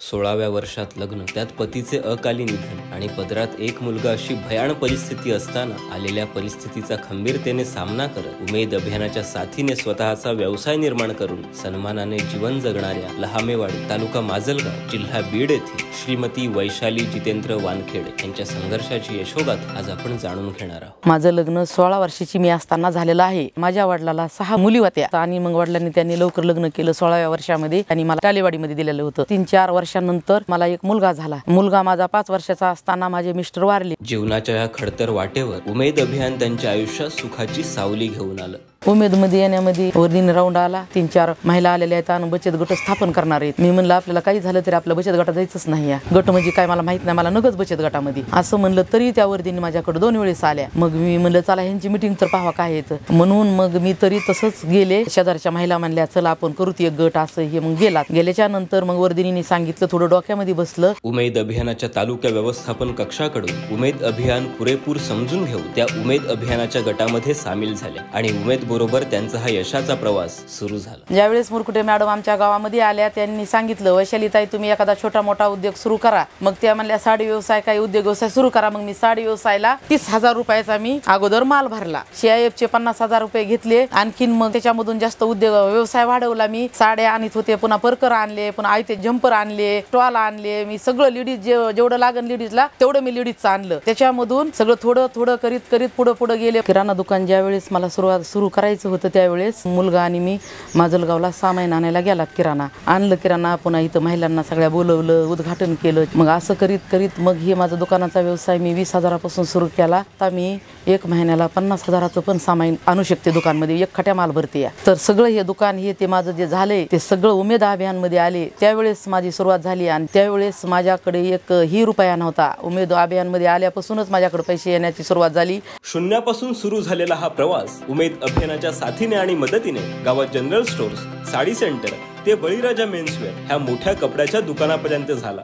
16व्या वर्षात लग्न, त्यात पतीचे अकाली निधन आणि पदरात एक मुलगा अशी भयाण परिस्थिती असताना आलेल्या परिस्थितीचा खंबीरतेने सामना करत उमेद अभियानाच्या साथीने स्वतःचा व्यवसाय निर्माण करून सन्मानाने जीवन जगणाऱ्या लहामेवाडी, तालुका माजलगाव, जिल्हा बीड येथील श्रीमती वैशाली जितेंद्र वानखेड यांच्या संघर्षाची यशोगाथा आज आपण जाणून घेणार आहोत। माझं लग्न 16 वर्षाची मी असताना झालेलं आहे। माझ्या वडिलाला 6 मुली होत्या आणि मग वडिलांनी त्यांनी लवकर लग्न केलं 16व्या वर्षामध्ये आणि मला कालेवाडीमध्ये दिलेलं होतं। 3-4 वर्षांनंतर मला एक मुलगा झाला। मुलगा माझा 5 वर्षाचा असताना माझे मिस्टर वारले। जीवनाच्या या खडतर वाटेवर उमेद अभियान त्यांच्या आयुष्यात सुखाची सावली घेऊन आलं। उमेद मध्ये येण्यामध्ये वर्दीने राऊंड आला, 3-4 महिला आलेल्या आहेत आणि बचत गट स्थापन करणार आहेत। मी म्हणलं आपल्याला काही झालं तरी आपल्या बचत गटात जायचंच नाही, या गट म्हणजे काय मला माहित नाही, मला नगच बचत गटामध्ये असं म्हणलं तरी त्या वर्दीने माझ्याकडे 2 वेळेस आल्या। मग मी म्हणलं चला ह्यांची मीटिंग तर पाहावा काय येतं म्हणून मग मी तरी तसंच गेले। शेजारच्या महिला म्हणल्या चला आपण करू एक गट असं हे। मग गेल्याच्या नंतर मग वर्दीने सांगितलं, थोडं डोक्यामध्ये बसलं। उमेद अभियानाच्या तालुका व्यवस्थापन कक्षाकडून उमेद अभियान पुरेपूर समजून घेऊन त्या उमेद अभियानाच्या गटामध्ये सामील झाले आणि उमेद बरोबर त्यांचा हा यशाचा प्रवास सुरू झाला। ज्यावेळेस मुरकुटे मॅडम आमच्या गावामध्ये आल्या त्यांनी सांगितलं, वैशालीताई तुम्ही एखादा छोटा मोठा उद्योग सुरू करा। मग त्या म्हणल्या साडी व्यवसाय काही उद्योग व्यवसाय सुरू करा। मग मी साडी व्यवसायाला 30,000 रुपयाचा मी अगोदर माल भरला। CIF चे 50,000 रुपये घेतले। आणखीन मग त्याच्यामधून जास्त उद्योग व्यवसाय वाढवला। मी साड्या आणत होते, पुन्हा परकर आणले, पुन्हा आयते जम्पर आणले, स्टॉल आणले। मी सगळं लेडीज जेवढं लागन लेडीजला तेवढं मी लेडीजचं आणलं। त्याच्यामधून सगळं थोडं थोडं करीत पुढे गेले। किराणा दुकान ज्यावेळेस मला सुरू करायचं होतं त्यावेळेस मुलगा आणि मी माजलगावला सामान आणायला गेलात। किराणा आणलं, किराणा पुन्हा इथं महिलांना सगळ्या बोलवलं, उद्घाटन केलं। मग असं करीत मग हे माझा दुकानाचा व्यवसाय मी 20,000 पासून सुरू केला। आता मी 1 महिन्याला 50,000चं पण सामान आणू शकते दुकानमध्ये, 1 खट्या माल भरते या। तर सगळं हे दुकान हे ते माझं जे झालंय ते सगळं उमेद अभियान मध्ये आले त्यावेळेस माझी सुरुवात झाली। आणि त्यावेळेस माझ्याकडे 1 रुपया नव्हता। उमेद अभियान मध्ये आल्यापासूनच माझ्याकडे पैसे येण्याची सुरुवात झाली। शून्यापासून सुरू झालेला हा प्रवास उमेद अभियानाच्या साथीने आणि मदतीने गावात जनरल स्टोर्स, साडी सेंटर ते बळीराजा मेन्सवेअर ह्या मोठ्या कपड्याच्या दुकानापर्यंत झाला।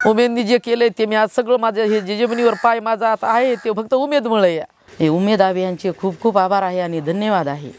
उमेदनी जे केलंय ते मी आज सगळं माझं हे जे जमिनीवर पाय माझा आता आहे ते फक्त उमेदमुळे आहे। हे उमेद अभियानचे खूप खूप आभार आहे आणि धन्यवाद आहे।